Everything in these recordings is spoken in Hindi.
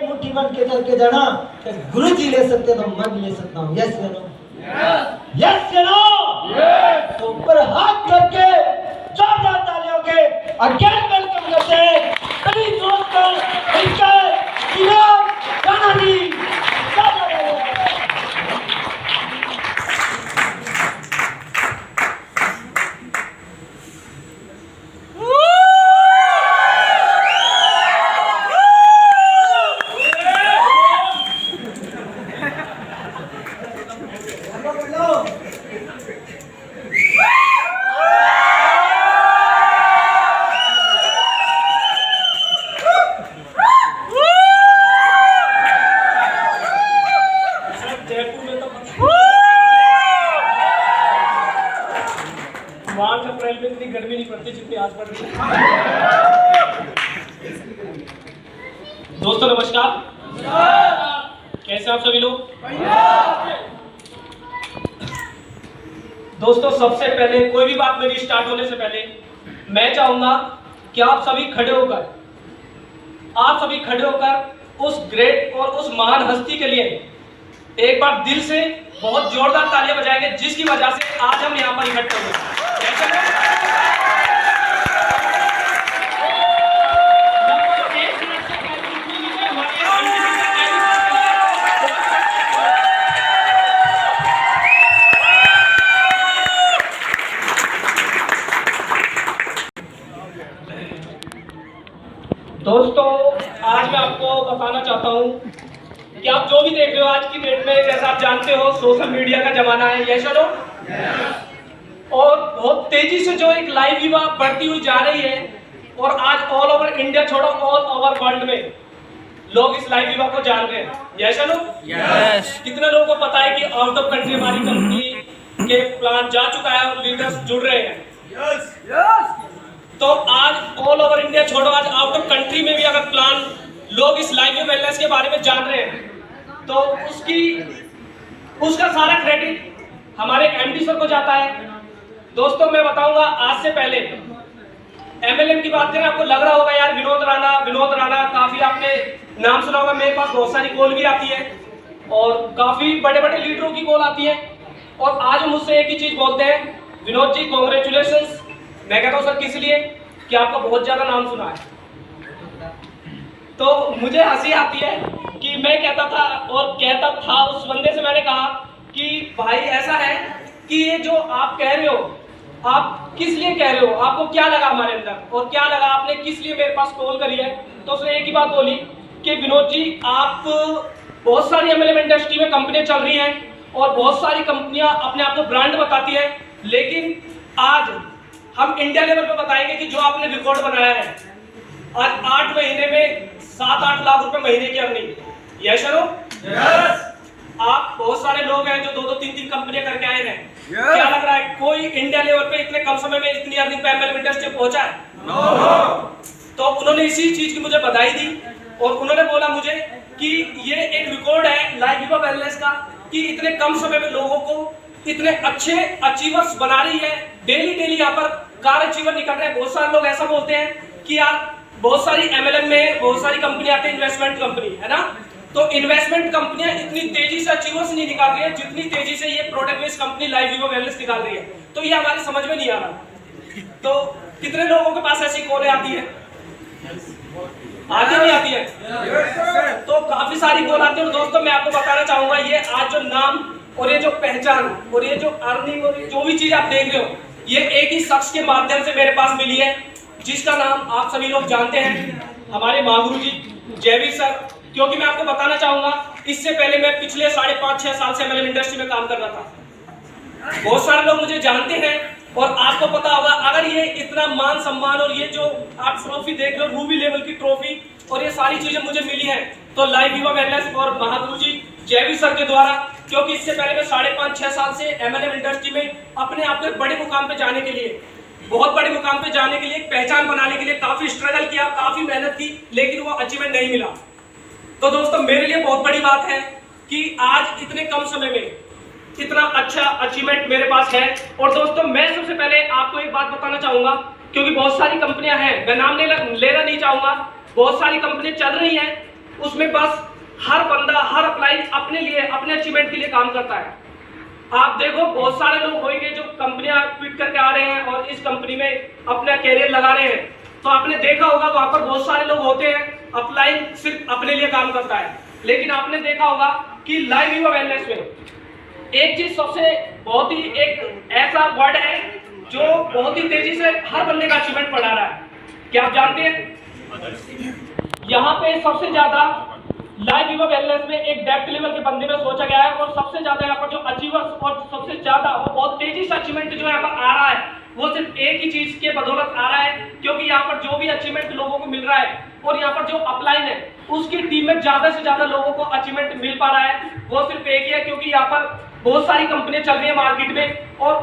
एक मुट्ठी बन के करके जाना कि गुरु जी ले सकते तो मैं भी ले सकता हूँ। यस या नो? यस या नो? तो ऊपर हाथ करके जोरदार तालियों के अगेन वेलकम करते हैं सभी दोस्तों इनका इनाम राणा जी। मार्च अप्रैल में इतनी गर्मी नहीं पड़ती जितनी आज पड़ रही है। दोस्तों नमस्कार, कैसे आप सभी लोग? दोस्तों सबसे पहले कोई भी बात मेरी स्टार्ट होने से पहले मैं चाहूंगा कि आप सभी खड़े होकर उस ग्रेट और उस महान हस्ती के लिए एक बार दिल से बहुत जोरदार तालियां बजाएंगे जिसकी वजह से आज हम यहाँ पर इकट्ठे हुए। दोस्तों आज मैं आपको बताना चाहता हूँ कि आप जो भी देख रहे हो आज की डेट में, जैसा आप जानते हो सोशल मीडिया का जमाना है, यस और नो? और बहुत तेजी से जो एक लाइव विवाह बढ़ती हुई जा रही है और आज ऑल ओवर इंडिया छोड़ो ऑल ओवर वर्ल्ड में लोग इस लाइव विवाह को जान रहे हैं, यस और नो? कितने लोगों को पता है कि आउट ऑफ कंट्री हमारी कंपनी के प्लान जा चुका है और लीडर्स जुड़ रहे हैं। तो आज ऑल ओवर इंडिया छोड़ो आज आउट ऑफ कंट्री में भी अगर प्लान लोग इस लाइव वेलनेस के बारे में जान रहे हैं तो उसका सारा क्रेडिट हमारे एमडी सर को जाता है। दोस्तों मैं बताऊंगा आज से पहले एमएलएम की बात करें, आपको लग रहा होगा यार विनोद राणा काफी आपने नाम सुना होगा। मेरे पास बहुत सारी कॉल भी आती है और काफी बड़े बड़े लीडरों की कॉल आती है और आज मुझसे एक ही चीज बोलते हैं, विनोद जी कॉन्ग्रेचुलेशन। मैं कहता हूँ सर किस लिए? कि आपका बहुत ज्यादा नाम सुना है। तो मुझे हंसी आती है कि मैं कहता था उस बंदे से, मैंने कहा कि भाई ऐसा है कि ये जो आप कह रहे हो आप किस लिए कह रहे हो, आपको क्या लगा हमारे अंदर और क्या लगा, आपने किस लिए मेरे पास कॉल करी है? तो उसने एक ही बात बोली कि विनोद जी आप बहुत सारी एमएलएम इंडस्ट्री में कंपनियां चल रही हैं और बहुत सारी कंपनियां अपने आप को ब्रांड बताती है, लेकिन आज हम इंडिया लेवल पे बताएंगे कि जो आपने रिकॉर्ड बनाया है आज 8 महीने में 7-8 लाख रुपए महीने की अर्निंग, यस और नो? आप बहुत सारे लोग हैं जो 2-3 कंपनियां करके आए हैं। क्या लग रहा है कोई इंडिया लेवल पे इतने कम समय में इतनी अर्निंग पे एमएलएम इंडस्ट्री पहुंचा है? तो उन्होंने इसी चीज की मुझे बधाई दी और उन्होंने बोला मुझे कि ये एक रिकॉर्ड है लाइव विवाह वेलनेस का कि इतने कम समय में लोगों को इतने अच्छे अचीवर्स बना रही है। डेली यहाँ पर कार अचीवर निकल रहे हैं। बहुत सारे लोग ऐसा बोलते हैं कि यार बहुत सारी एमएलएम में बहुत सारी कंपनी आती है, इन्वेस्टमेंट कंपनी है ना, तो इन्वेस्टमेंट कंपनियां इतनी तेजी से अचीवर्स नहीं निकाल रही है जितनी तेजी से ये प्रोडक्ट बेस्ड कंपनी लाइव विवाह वेलनेस निकाल रही है। तो ये हमारे समझ में नहीं आ रहा। तो कितने लोगों के पास ऐसी कॉलें आती है? आती नहीं आती है? तो काफी सारी कॉल आती है। और दोस्तों मैं आपको बताना चाहूंगा ये आज जो नाम और ये जो पहचान और ये जो अर्निंग और जो भी चीज आप देख रहे हो ये एक ही शख्स के माध्यम से मेरे पास मिली है जिसका नाम आप सभी लोग जानते हैं, हमारे महागुरु जी जयवीर सर। क्योंकि मैं आपको बताना चाहूंगा इससे पहले मैं पिछले 5.5-6 साल से एमएलएम इंडस्ट्री में काम कर रहा था। बहुत सारे लोग मुझे जानते हैं और आपको पता होगा अगर ये इतना मान सम्मान और ये जो आप ट्रॉफी देख रहे हो रूबी लेवल की ट्रॉफी और ये सारी चीजें मुझे मिली है तो लाइव विवाह वेलनेस और महागुरु जी जयवीर सर के द्वारा। क्योंकि इससे पहले मैं 5.5-6 साल से एमएलएम इंडस्ट्री में अपने आप को बड़े मुकाम पे जाने के लिए, बहुत बड़े मुकाम पे जाने के लिए, पहचान बनाने के लिए काफी स्ट्रगल किया, काफी मेहनत की, लेकिन वो अचीवमेंट नहीं मिला। तो दोस्तों मेरे लिए बहुत बड़ी बात है कि आज इतने कम समय में इतना अच्छा अचीवमेंट मेरे पास है। और दोस्तों मैं सबसे पहले आपको एक बात बताना चाहूंगा क्योंकि बहुत सारी कंपनियां हैं, मैं नाम लेना नहीं चाहूंगा, बहुत सारी कंपनियां चल रही हैं उसमें बस हर बंदा हर अप्लाई अपने लिए अपने अचीवमेंट के लिए काम करता है। आप देखो बहुत सारे लोग होंगे जो कंपनियां क्विट करके आ रहे हैं और इस कंपनी में अपना कैरियर लगा रहे हैं, तो आपने देखा होगा वहां पर बहुत सारे लोग होते हैं अप्लाई सिर्फ अपने लिए काम करता है। लेकिन आपने देखा होगा कि लाइफ यूवा वेलनेस में एक चीज सबसे बहुत ही एक ऐसा वर्ड है जो बहुत ही तेजी से हर बंदे का अचीवमेंट बढ़ा रहा है। क्या आप जानते हैं यहाँ पे सबसे ज्यादा लाइफ यूवा वेलनेस में एक डेप्थ लेवल के बंदे में सोचा गया है और सबसे ज्यादा यहाँ पर जो अचीवर्स और सबसे ज्यादा वो बहुत तेजी से अचीवमेंट जो यहाँ पर आ रहा है वो सिर्फ एक ही चीज के बदौलत आ रहा है, क्योंकि यहाँ पर जो भी अचीवमेंट लोगों को मिल रहा है और यहाँ पर जो अपलाइन है उसकी टीम में ज्यादा से ज्यादा लोगों को अचीवमेंट मिल पा रहा है, वो सिर्फ एक ही है क्योंकि यहाँ पर बहुत सारी कंपनियां चल रही है मार्केट में। और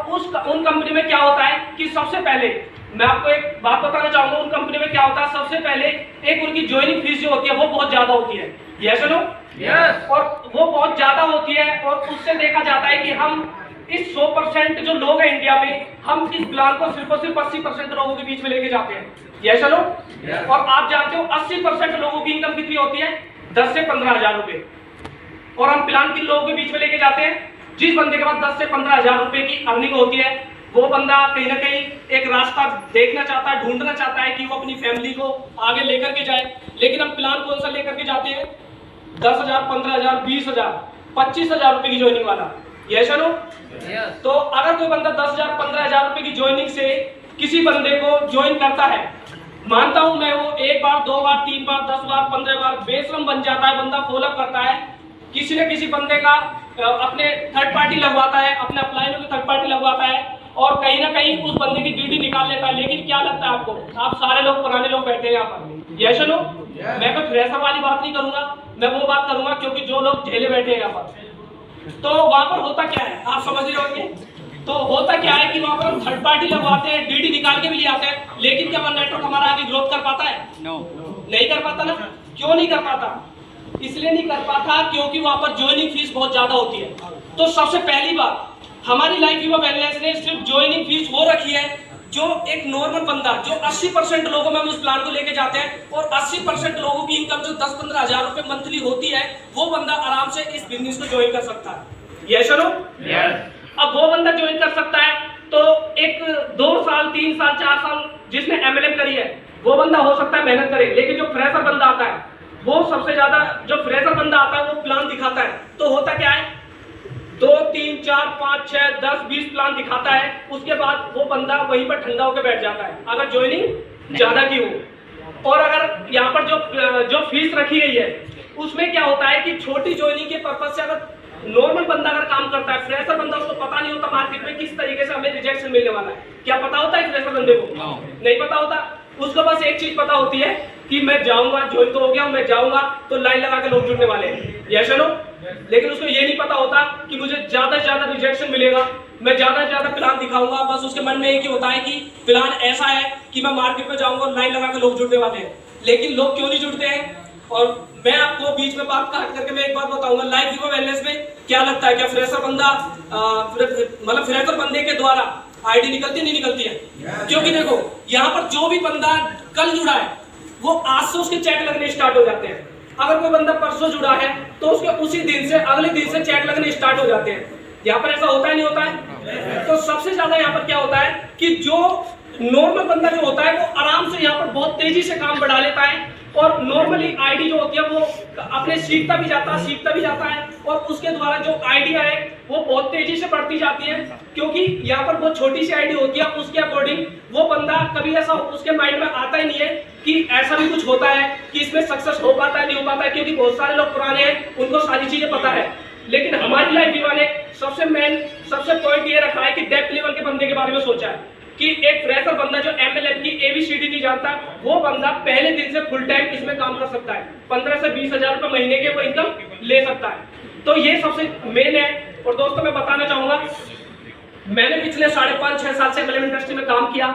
उन कंपनी में क्या होता है कि सबसे पहले मैं आपको एक बात बताना चाहूंगा, उन कंपनी में क्या होता है सबसे पहले एक उनकी ज्वाइनिंग फीस जो होती है वो बहुत ज्यादा होती है। Yes no yes. और वो बहुत ज्यादा होती है और उससे देखा जाता है कि हम इस 100% जो लोग हैं इंडिया में, हम इस प्लान को सिर्फ और सिर्फ 80% लोगों के बीच में लेके जाते हैं। Yes no. और आप जानते हो 80% लोगों की इनकम कितनी होती है? 10 से 15 हजार रुपए। और हम प्लान किन लोगों के बीच में लेके जाते हैं? जिस बंदे के पास 10 से 15 हजार रुपए की अर्निंग होती है, वो बंदा कहीं ना कहीं एक रास्ता देखना चाहता है, ढूंढना चाहता है कि वो अपनी फैमिली को आगे लेकर के जाए। लेकिन हम प्लान कौन सा लेकर के जाते हैं? 10,000, 15,000, 20,000, 25,000 रुपए की ज्वाइनिंग वाला। Yes no. तो अगर कोई बंदा 10,000, 15,000 रुपए की ज्वाइनिंग से किसी बंदे को ज्वाइन करता है, मानता हूं मैं वो 1 बार 2 बार 3 बार 10 बार 15 बार बेशरम बन जाता है, बंदा फॉलोअप करता है, किसी न किसी बंदे का अपने थर्ड पार्टी लगवाता है, अपने अपलाइनों की थर्ड पार्टी लगवाता है और कहीं ना कहीं उस बंदे की डीडी निकाल लेता है। लेकिन क्या लगता है आपको? आप सारे लोग पुराने लोग बैठे हैं यहाँ पर। Yes no. मैं कोई फ्रेशर वाली बात नहीं करूंगा, मैं वो बात करूंगा क्योंकि जो लोग झेले बैठे हैं यहाँ पर। तो वहां पर होता क्या है आप समझ रहे होंगे। तो होता क्या है कि वहां पर हम थर्ड पार्टी लगवाते हैं, डीडी निकाल के भी ले आते हैं, लेकिन क्या वो नेटवर्क हमारा आगे ग्रोथ कर पाता है? नहीं कर पाता ना। क्यों नहीं कर पाता? इसलिए नहीं कर पाता क्योंकि वहां पर ज्वाइनिंग फीस बहुत ज्यादा होती है। तो सबसे पहली बात, हमारी लाइफ यूवा वेलनेस ने सिर्फ ज्वाइनिंग फीस वो रखी है जो एक नॉर्मल बंदा जो 80% लोगों में हम उस प्लान को लेके जाते हैं और 80% लोगों की इनकम जो 10-15 हजार रुपए मंथली होती है, वो बंदा आराम से इस बिजनेस को ज्वाइन कर सकता है। Yes no yes. अब वो बंदा ज्वाइन कर सकता है तो एक 2 साल 3 साल 4 साल जिसने MLM करी है वो बंदा हो सकता है मेहनत करे। लेकिन जो फ्रेशर बंदा आता है, वो सबसे ज्यादा जो फ्रेशर बंदा आता है वो प्लान दिखाता है, तो होता क्या है 2 3 4 5 6 10 20 प्लान दिखाता है, उसके बाद वो बंदा वहीं पर ठंडा होकर बैठ जाता है अगर ज्वाइनिंग ज्यादा की हो। और अगर यहाँ पर जो फीस रखी गई है उसमें क्या होता है कि छोटी ज्वाइनिंग के पर्पज से अगर नॉर्मल बंदा अगर काम करता है, फ्रेशर बंदा, उसको पता नहीं होता मार्केट में किस तरीके से हमें रिजेक्शन मिलने वाला है। क्या पता होता है फ्रेशर बंदे को? नहीं पता होता। उसको बस एक चीज पता होती है कि मैं जाऊंगा, ज्वाइन तो हो गया हूं, मैं जाऊंगा तो लाइन लगा के लोग जुड़ने वाले हैं। Yes no. लेकिन उसको ये नहीं पता होता कि मुझे ज्यादा से ज्यादा रिजेक्शन मिलेगा, मैं ज्यादा से ज्यादा प्लान दिखाऊंगा। बस उसके मन में एक ही होता है कि प्लान ऐसा है कि मैं मार्केट में जाऊंगा और लाइन लगा के लोग जुड़ने वाले हैं। लेकिन लोग क्यों नहीं जुड़ते हैं? और मैं आपको बीच में बात काट करके मैं एक बात बताऊंगा, लाइफ यूवा वेलनेस में क्या लगता है, क्या फ्रेशर बंदा मतलब फ्रेशर बंदे के द्वारा आईडी निकलती नहीं निकलती है? क्योंकि देखो यहाँ पर जो भी बंदा कल जुड़ा है वो आज से उसके चेक लगने स्टार्ट हो जाते हैं। अगर कोई बंदा परसों जुड़ा है तो उसके उसी दिन से अगले दिन से चेक लगने स्टार्ट हो जाते हैं। यहाँ पर ऐसा होता है नहीं होता है? तो सबसे ज्यादा यहाँ पर क्या होता है कि जो नॉर्मल बंदा जो होता है वो आराम से यहाँ पर बहुत तेजी से काम बढ़ा लेता है और नॉर्मली आईडी जो होती है वो अपने सीखता भी जाता है और उसके द्वारा जो आइडिया है वो बहुत तेजी से बढ़ती जाती है। क्योंकि यहाँ पर बहुत छोटी सी आईडी होती है, उसके अकॉर्डिंग वो बंदा कभी ऐसा उसके माइंड में आता ही नहीं है कि ऐसा भी कुछ होता है कि इसमें सक्सेस हो पाता है नहीं हो पाता है, क्योंकि बहुत सारे लोग पुराने हैं, उनको सारी चीजें पता है। लेकिन हमारी लाइफ यूवा ने सबसे पॉइंट ये रखा है कि डेप्थ लेवल के बंदे के बारे में सोचा है कि एक फ्रेशर बंदा जो MLM की ABCD नहीं जानता, वो बंदा पहले दिन से फुल टाइम इसमें काम कर सकता है, 15 से 20 हजार रुपए महीने के वो इनकम ले सकता है। तो ये सबसे मेन है। और दोस्तों मैं बताना चाहूंगा, मैंने पिछले 5.5-6 साल से MLM इंडस्ट्री में काम किया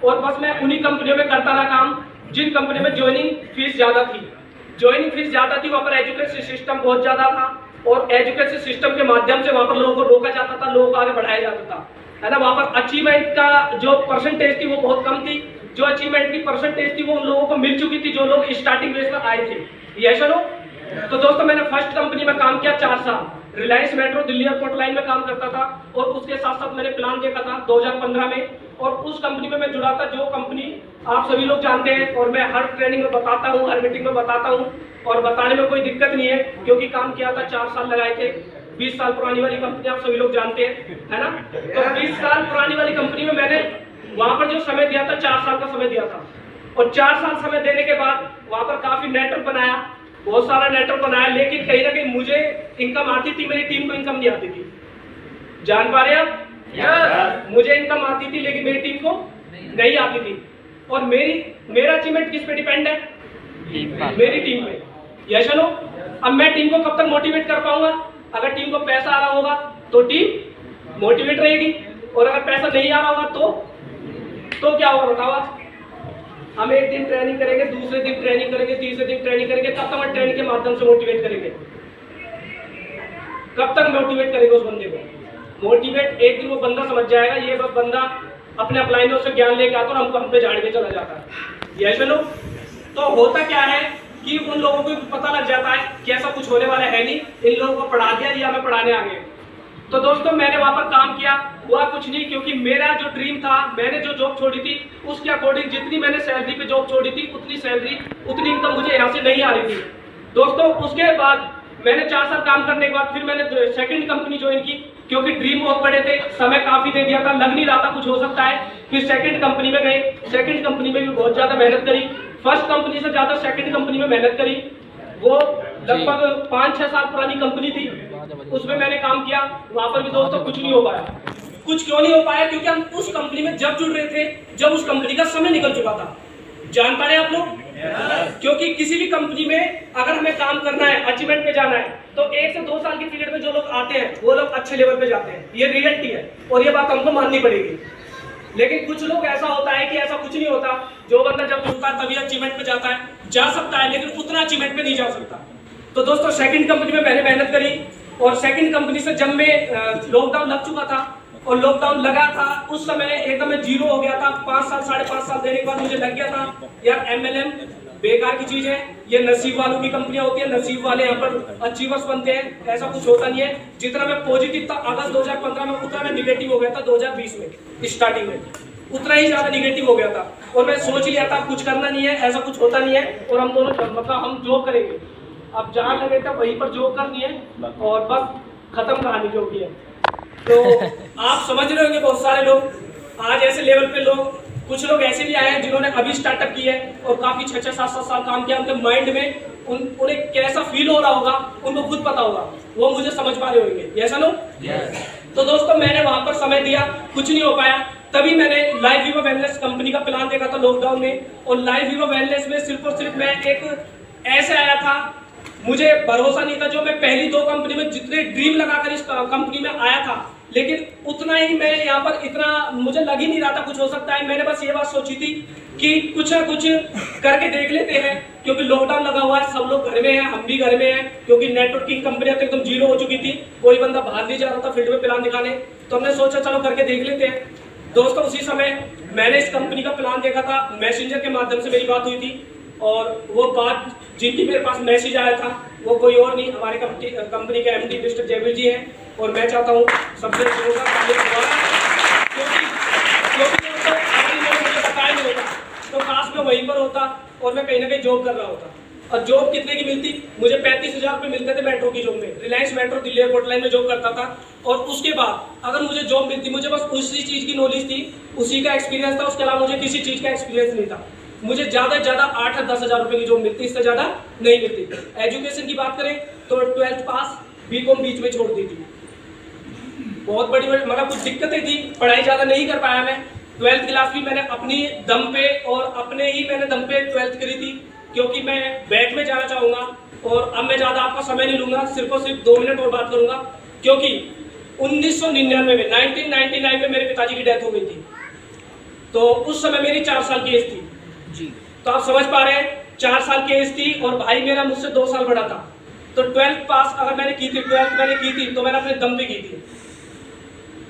और बस मैं उन्हीं कंपनियों में करता रहा काम जिन कंपनियों में ज्वाइनिंग फीस ज्यादा थी। ज्वाइनिंग फीस ज्यादा थी, वहाँ पर एजुकेशन सिस्टम बहुत ज्यादा था और एजुकेशन सिस्टम के माध्यम से वहाँ पर लोगों को रोका जाता था, लोगों को आगे बढ़ाया जाता था, है ना। वहाँ पर अचीवमेंट का जो परसेंटेज थी वो बहुत कम थी। जो अचीवमेंट की परसेंटेज थी वो उन लोगों को मिल चुकी थी जो लोग स्टार्टिंग फेज में आए थे। Yes no. तो दोस्तों मैंने फर्स्ट कंपनी में काम किया 4 साल, Reliance metro Delhi airport line में काम करता था और उसके साथ साथ मैंने प्लान देखा था 2015 में, और उस कंपनी में मैं जुड़ा था जो कंपनी आप सभी लोग जानते हैं, और मैं हर ट्रेनिंग में बताता हूँ, हर मीटिंग में बताता हूँ, और बताने में कोई दिक्कत नहीं है क्योंकि काम किया था, 4 साल लगाए थे। 20 साल पुरानी वाली कंपनी आप सभी लोग जानते हैं, है ना। तो 20 साल पुरानी वाली कंपनी में मैंने वहां पर जो समय दिया था 4 साल का समय दिया था, और 4 साल समय देने के बाद वहां पर काफी नेटवर्क बनाया, बहुत सारा नेटवर्क बनाया, लेकिन कहीं ना कहीं मुझे इनकम आती थी, मेरी टीम को इनकम नहीं आती थी। जान पा रहे हैं आप? मुझे इनकम आती थी लेकिन मेरी टीम को नहीं आती थी, और मेरा अचीवमेंट किस पे डिपेंड है? मेरी टीम पे। Yes no. अब मैं टीम को कब तक मोटिवेट कर पाऊंगा? अगर टीम को पैसा आ रहा होगा तो टीम मोटिवेट रहेगी, और अगर पैसा नहीं आ रहा होगा तो क्या होगा बताओ आप? हम एक दिन ट्रेनिंग करेंगे, दूसरे दिन ट्रेनिंग करेंगे, तीसरे दिन ट्रेनिंग करेंगे, तब तक हम ट्रेनिंग के माध्यम से मोटिवेट करेंगे। कब तक मोटिवेट करेंगे उस बंदे को? मोटिवेट एक दिन वो बंदा समझ जाएगा, ये बस बंदा अपने अपलाइनों से ज्ञान लेके आता है और हमको हम पे झाड़ के चला जाता है। Yes no. तो होता क्या है कि उन लोगों को पता लग जाता है कि ऐसा कुछ होने वाला है नहीं, इन लोगों को पढ़ा दिया या हमें पढ़ाने आ गए। तो दोस्तों मैंने वहां पर काम किया, हुआ कुछ नहीं, क्योंकि मेरा जो ड्रीम था, मैंने जो जॉब छोड़ी थी उसके अकॉर्डिंग जितनी मैंने सैलरी पे जॉब छोड़ी थी उतनी सैलरी उतनी इनकम मुझे यहाँ से नहीं आ रही थी। दोस्तों उसके बाद मैंने 4 साल काम करने के बाद फिर मैंने सेकंड कंपनी ज्वाइन की, क्योंकि ड्रीम बहुत बड़े थे, समय काफी दे दिया था, लग नहीं रहा था कुछ हो सकता है। फिर सेकंड कंपनी में गए, सेकंड कंपनी में भी बहुत ज्यादा मेहनत करी, फर्स्ट कंपनी से ज्यादा सेकंड कंपनी में मेहनत करी। वो लगभग 5-6 साल पुरानी कंपनी थी, उसमें मैंने काम किया, वहां पर भी दोस्तों कुछ नहीं हो पाया। कुछ क्यों नहीं हो पाया? क्योंकि हम उस कंपनी में जब जुड़ रहे थे जब उस कंपनी का समय निकल चुका था। जान पा रहे हैं आप लोग? क्योंकि किसी भी कंपनी में अगर हमें काम करना है, अचीवमेंट पे जाना है, तो 1 से 2 साल के पीरियड में जो लोग आते हैं वो लोग अच्छे लेवल पे जाते हैं, ये रियलिटी है और ये बात हमको माननी पड़ेगी। लेकिन कुछ लोग ऐसा होता है कि ऐसा कुछ नहीं होता, जो बंदा जब जुड़ता है तभी अचीवमेंट पे जाता है, जा सकता है लेकिन उतना अचीवमेंट पे नहीं जा सकता। तो दोस्तों सेकंड कंपनी में मैंने मेहनत करी, और सेकंड कंपनी से जब मैं लॉकडाउन लग चुका था और लॉकडाउन लगा था उस समय एकदम मैं जीरो हो गया था। 5 साल 5.5 साल देने के बाद मुझे लग गया था यार MLM बेकार की चीज है, ये नसीब वालों की कंपनियां होती है, नसीब वाले यहाँ पर अचीवर्स बनते हैं, ऐसा कुछ होता नहीं है। जितना मैं पॉजिटिव था अगस्त 2015 में उतना मैं निगेटिव हो गया था 2020 में स्टार्टिंग में, उतना ही ज्यादा निगेटिव हो गया था। और मैं सोच लिया था कुछ करना नहीं है, ऐसा कुछ होता नहीं है, और हम दोनों मतलब हम जॉब करेंगे, अब जहाँ लगे था वहीं पर जॉब करनी है और बस खत्म कहानी जो भी है। तो आप समझ रहे होंगे बहुत सारे लोग आज ऐसे लेवल पे लोग, कुछ लोग ऐसे भी आए हैं जिन्होंने अभी स्टार्टअप किया है और काफी 6-6, 7-7 साल काम किया, उनके माइंड में उन्हें कैसा फील हो रहा होगा उनको खुद पता होगा, वो मुझे समझ पा रहे होंगे। ऐसा नो? तो दोस्तों मैंने वहां पर समय दिया, कुछ नहीं हो पाया, तभी मैंने लाइव वीवो वेलनेस कंपनी का प्लान देखा था लॉकडाउन में, और लाइव वीवो वेलनेस में सिर्फ और सिर्फ मैं एक ऐसे आया था, मुझे भरोसा नहीं था, जो मैं पहली 2 कंपनी में जितने ड्रीम लगाकर इस कंपनी में आया था, लेकिन उतना ही मैं यहाँ पर इतना मुझे लग ही नहीं रहा था कुछ हो सकता है। मैंने बस ये बात सोची थी कि कुछ ना कुछ करके देख लेते हैं, क्योंकि लॉकडाउन लगा हुआ है, सब लोग घर में हैं, हम भी घर में हैं, क्योंकि नेटवर्किंग कंपनियां तो एकदम जीरो हो चुकी थी, कोई बंदा बाहर नहीं जा रहा था फील्ड में प्लान दिखाने, तो हमने सोचा चलो करके देख लेते हैं। दोस्तों उसी समय मैंने इस कंपनी का प्लान देखा था, मैसेंजर के माध्यम से मेरी बात हुई थी, और वो बात जिनकी मेरे पास मैसेज आया था वो कोई और नहीं, हमारे कंपनी के MD मिस्टर जयवीर जी हैं, और मैं चाहता हूँ सबसे क्योंकि मुझे पता ही नहीं होता तो काश मैं वहीं पर होता और मैं कहीं ना कहीं जॉब कर रहा होता। और जॉब कितने की मिलती? मुझे 35,000 रुपये मिलते थे मेट्रो की जॉब में, Reliance metro Delhi airport line में जॉब करता था। और उसके बाद अगर मुझे जॉब मिलती, मुझे बस उसी चीज़ की नॉलेज थी, उसी का एक्सपीरियंस था, उसके अलावा मुझे किसी चीज़ का एक्सपीरियंस नहीं था। मुझे ज़्यादा से ज़्यादा 8 या 10 हज़ार रुपये की जॉब मिलती, इससे ज़्यादा नहीं मिलती। एजुकेशन की बात करें तो 12th पास, BCom बीच में छोड़ दी थी, बहुत बड़ी मतलब कुछ दिक्कतें थी, पढ़ाई ज़्यादा नहीं कर पाया मैं। 12th क्लास भी मैंने अपनी दम पे और अपने ही मैंने दम पे 12th करी थी, क्योंकि मैं बैक में जाना चाहूँगा। और अब मैं ज़्यादा आपका समय नहीं लूँगा, सिर्फ और सिर्फ 2 मिनट और बात करूँगा, क्योंकि 1999 में 1999 में मेरे पिताजी की डेथ हो गई थी, तो उस समय मेरी 4 साल की एज थी जी। तो आप समझ पा रहे हैं 4 साल की एज थी, और भाई मेरा मुझसे 2 साल बड़ा था। तो 12th पास अगर मैंने की थी, 12th मैंने की थी तो मैंने अपने दम पे की थी।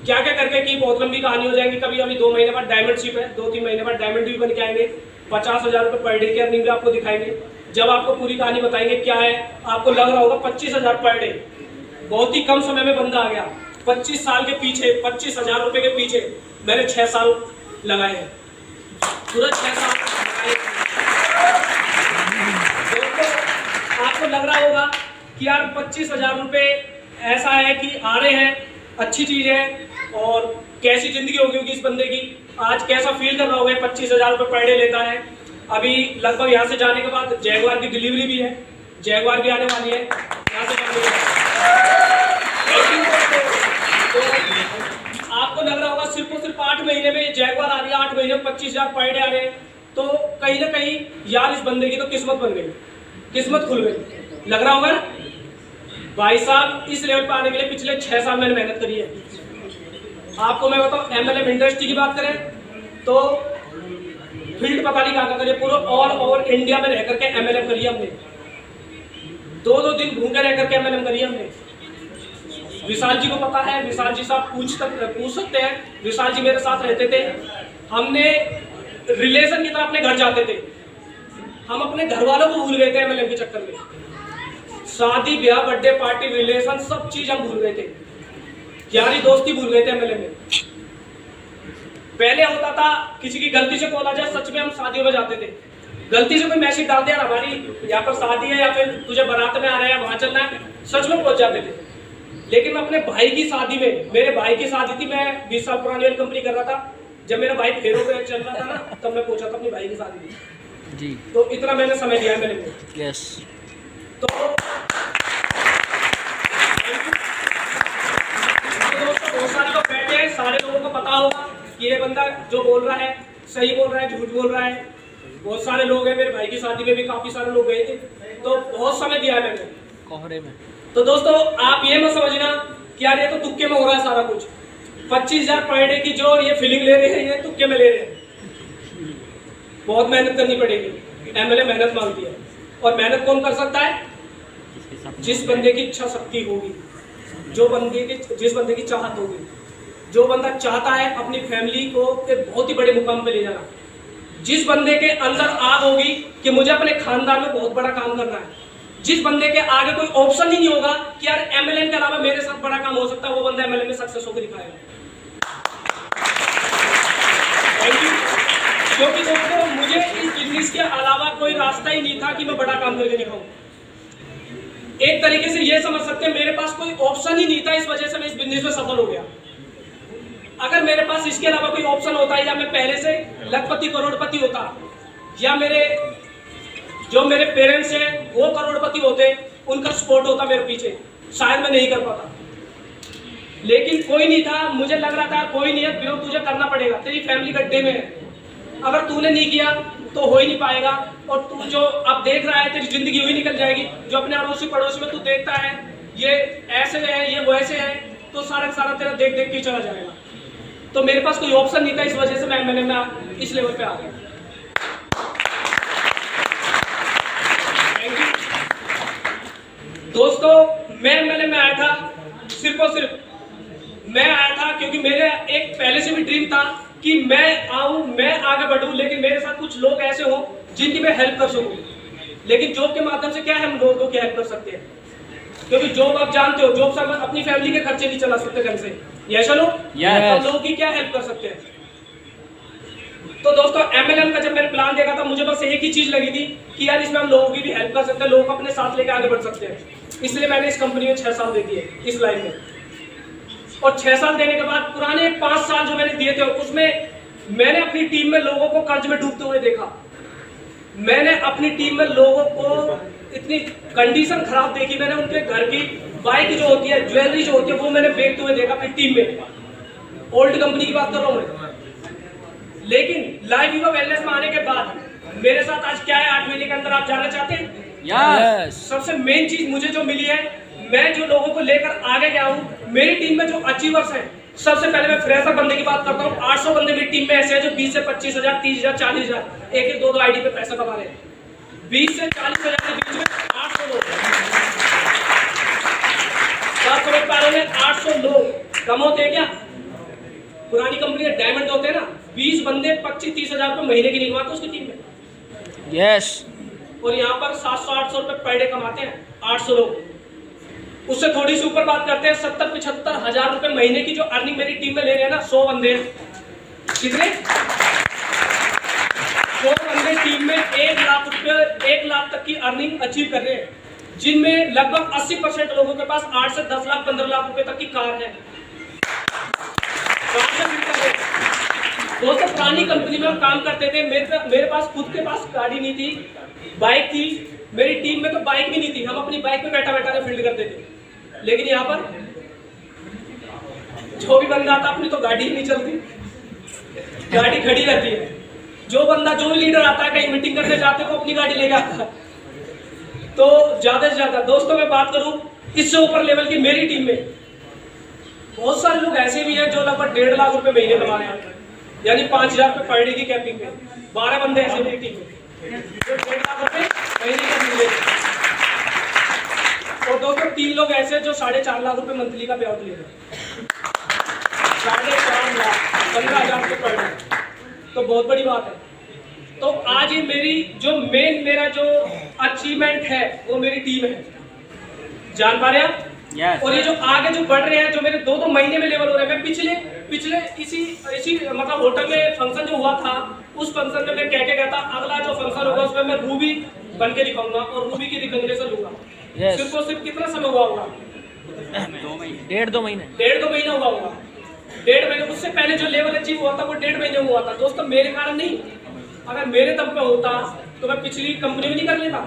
क्या क्या करके की, बहुत लंबी कहानी हो जाएगी। कभी अभी 2 महीने बाद डायमंड शिप है, 2-3 महीने बाद डायमंड भी बन के आएंगे, 50,000 रुपये पर डे की अर्निंग भी आपको दिखाएंगे। जब आपको पूरी कहानी बताएंगे क्या है, आपको लग रहा होगा 25,000 पर डे, बहुत ही कम समय में बंदा आ गया। 25 साल के पीछे, 25,000 रुपए के पीछे मैंने 6 साल लगाए हैं, पूरा 6 साल लगाए। दोस्तों आपको लग रहा होगा कि यार 25,000 रुपए ऐसा है कि आ रहे हैं, अच्छी चीज है, और कैसी जिंदगी होगी इस बंदे की, आज कैसा फील कर रहा होगा, 25,000 रुपए पर डे लेता है। अभी लगभग यहाँ से जाने के बाद जैगवार की डिलीवरी भी है, जैगवार भी आने वाली है यहाँ से जाने के बाद। तो आपको लग रहा होगा सिर्फ और सिर्फ 8 महीने में ये जैगवार आ रही है, 8 महीने में 25,000 पर डे आ रहे हैं, तो कहीं ना कहीं यार इस बंदे की तो किस्मत बन गई, किस्मत खुल गई, लग रहा होगा। भाई साहब इस लेवल पर आने के लिए पिछले 6 साल मैंने मेहनत करी है। आपको मैं बताऊं, MLM इंडस्ट्री की बात करें तो फील्ड पता नहीं कहाँ करिए, पूरा ऑल ओवर इंडिया में रह करके MLM करी हमने, 2-2 दिन भूखे रह करके MLM करी हमने। विशाल जी को पता है, विशाल जी साहब पूछ सकते हैं, विशाल जी मेरे साथ रहते थे, हमने रिलेशन की तरह अपने घर जाते थे, हम अपने घर वालों को भूल गए थे MLM के चक्कर में। शादी ब्याह बर्थडे पार्टी रिलेशन सब चीज हम भूल गए थे, यारी दोस्ती भूल गए थे MLM में। पहले होता था किसी की गलती से कॉल आ जाए, सच में हम शादियों में जाते थे, गलती से कोई मैसेज डाल दिया हमारी यहाँ पर शादी है या फिर तुझे बारात में आना है या वहां चलना है, सच में पहुंच जाते थे। लेकिन मैं अपने भाई की शादी में, मेरे भाई की शादी थी, मैं 20 साल पुरानी वाली कंपनी कर रहा था, जब मेरा भाई फेरों पे चल रहा था ना, तब मैं पहुंचा था अपने भाई की शादी में जी। तो इतना मैंने समय दिया मेरे में। यस। तो दोस्तों बहुत सारे लोग बैठे हैं, सारे लोगों को पता होगा कि ये बंदा जो बोल रहा है सही बोल रहा है, झूठ बोल रहा है। बहुत सारे लोग हैं, मेरे भाई की शादी में भी काफी सारे लोग गए थे, तो बहुत समय दिया है मैंने कोहरे में। तो दोस्तों आप ये मत समझना कि यार ये तो तुक्के में हो रहा है सारा कुछ, 25,000 पर डे की जो ये फीलिंग ले रहे हैं ये तुक्के में ले रहे हैं, बहुत मेहनत करनी पड़ेगी। MLM मेहनत मांगती है, और मेहनत कौन कर सकता है? जिस बंदे की इच्छा शक्ति होगी, जिस बंदे की चाहत होगी, जो बंदा चाहता है अपनी फैमिली को एक बहुत ही बड़े मुकाम पे ले जाना, जिस बंदे के अंदर आग होगी कि मुझे अपने खानदान में बहुत बड़ा काम करना है, जिस बंदे के आगे कोई ऑप्शन ही नहीं होगा कि यार MLM के अलावा मेरे साथ बड़ा काम हो सकता है, वो बंदा MLM में सक्सेस होकर दिखाएगा। Thank you. क्योंकि दोस्तों मुझे इस बिजनेस के अलावा कोई रास्ता ही नहीं था कि मैं बड़ा काम करके दिखाऊं। एक तरीके से ये समझ सकते हैं मेरे पास कोई ऑप्शन ही नहीं था, इस वजह से मैं इस बिजनेस में सफल हो गया। अगर मेरे पास इसके अलावा कोई ऑप्शन होता है, या मैं पहले से लखपति करोड़पति होता, या जो मेरे पेरेंट्स हैं वो करोड़पति होते, उनका सपोर्ट होता मेरे पीछे, शायद मैं नहीं कर पाता। लेकिन कोई नहीं था, मुझे लग रहा था कोई नहीं है, बिना तुझे करना पड़ेगा, तेरी फैमिली गड्ढे में है, अगर तूने नहीं किया तो हो ही नहीं पाएगा, और तू जो अब देख रहा है तेरी जिंदगी वही निकल जाएगी। जो अपने अड़ोसी पड़ोसी में तू देखता है ये ऐसे है, ये वैसे है, तो सारा सारा तेरा देख देख के चला जाएगा। तो मेरे पास कोई ऑप्शन नहीं था, इस वजह से मैंने इस लेवल पे आ गया। दोस्तों मैं MLM में आया था, सिर्फ और सिर्फ मैं आया था क्योंकि मेरे एक पहले से भी ड्रीम था कि मैं आऊं, मैं आगे बढ़ूं, लेकिन मेरे साथ कुछ लोग ऐसे हो जिनकी मैं हेल्प कर सकूं। लेकिन जॉब के माध्यम से क्या है, हम लोगों की हेल्प कर सकते हैं, क्योंकि जॉब आप जानते हो, जॉब से हम अपनी फैमिली के खर्चे नहीं चला सकते ढंग से, ये चलो हम लोगों की क्या हेल्प कर सकते हैं। तो दोस्तों MLM का जब मैंने प्लान देखा था, मुझे बस एक ही चीज लगी थी कि यार इसमें हम लोगों की भी हेल्प कर सकते हैं, लोगों को अपने साथ लेकर आगे बढ़ सकते हैं। इसलिए मैंने इस कंपनी में 6 साल दे दिए इस लाइन में, और 6 साल देने के बाद पुराने 5 साल जो मैंने दिए थे उसमें मैंने अपनी टीम में लोगों को कर्ज में डूबते हुए देखा। मैंने अपनी टीम में लोगों को इतनी कंडीशन खराब देखी, मैंने उनके घर की बाइक जो होती है, ज्वेलरी जो होती है, वो मैंने बेचते हुए देखा अपनी टीम में। ओल्ड कंपनी की बात कर रहा हूं मैं। लेकिन लाइफ यूगा वेलनेस में आने के बाद मेरे साथ आज क्या है 8 महीने के अंदर, आप जानना चाहते हैं? Yes. सबसे मेन चीज मुझे जो मिली है, मैं जो लोगों को लेकर आगे गया हूँ, मेरी टीम में जो अचीवर्स हैं, सबसे पहले मैं फ्रेशर बंदे की बात करता हूँ। 800 बंदे मेरी टीम में ऐसे हैं जो 20 से 25,000, 30,000, 40,000, एक 2 आईडी पे पैसा कमा रहे हैं। 20 से 40,000 के बीच में 800 लोग, 10 करोड़ पारों में 800 लोग कम होते हैं क्या? पुरानी कंपनी के डायमंड होते हैं ना, 20 बंदे 25-30 हजार रुपए महीने की निकलवाते उसकी टीम में। यस। और यहाँ पर 700-800 रुपए पर डे कमाते हैं 800 लोग। उससे थोड़ी सी ऊपर बात करते हैं 70-75 हजार रुपए महीने की जो अर्निंग मेरी टीम में ले रहे हैं ना 100 बंदे। कितने? 100 बंदे टीम में 1 लाख रुपए 1 लाख तक की अर्निंग अचीव कर रहे हैं, जिनमें लगभग 80% लोगों के पास 8 से 10 लाख 15 लाख रुपए तक की कार है। दोस्तों पुरानी कंपनी में हम काम करते थे, मेरे पास खुद के पास गाड़ी नहीं थी, बाइक थी। मेरी टीम में तो बाइक भी नहीं थी, हम अपनी बाइक पे बैठा बैठा फील्ड करते थे। लेकिन यहाँ पर जो भी बंदा आता अपनी तो गाड़ी ही नहीं चलती, गाड़ी खड़ी रहती है। जो बंदा जो लीडर आता है कहीं मीटिंग करने जाते को अपनी गाड़ी लेके आता है। तो ज्यादा से ज्यादा दोस्तों मैं बात करूं इससे ऊपर लेवल की मेरी टीम में बहुत सारे लोग ऐसे भी हैं जो लगभग 1.5 लाख रुपए महीने कमा रहे हैं, यानी 5000 रुपए पर डे की कैपिंग पे। 12 बंदे ऐसे मेरी टीम में जो 1.5 लाख रुपए महीने की कैपिंग ले रहे हैं। और दोस्तों 3 लोग ऐसे जो 4.5 लाख रुपए मंथली का पे आउट ले रहे हैं। 4.5 लाख 15,000 रुपए पर डे, तो बहुत बड़ी बात है। तो आज ये मेरी जो मेरा जो अचीवमेंट है वो मेरी टीम है, जान पा रहे हैं आप? Yes. और ये जो आगे जो बढ़ रहे हैं, जो मेरे 2-2 महीने में लेवल हो रहे हैं। मैं पिछले इसी मतलब होटल में फंक्शन जो हुआ था, उस फंक्शन में मैं कह के गया था अगला जो फंक्शन होगा उसमें मैं रूबी बन के दिखाऊंगा और रूबी की रिकॉग्निशन लूंगा। yes. सिर्फ और सिर्फ कितना समय हुआ होगा? 2 महीने 1.5 महीने 1.5 महीना हुआ होगा। 1.5 महीने उससे पहले जो लेवल अचीव हुआ था वो 1.5 महीने हुआ था। दोस्तों मेरे कारण नहीं, अगर मेरे दम पे होता तो मैं पिछली कंपनी में नहीं कर लेता।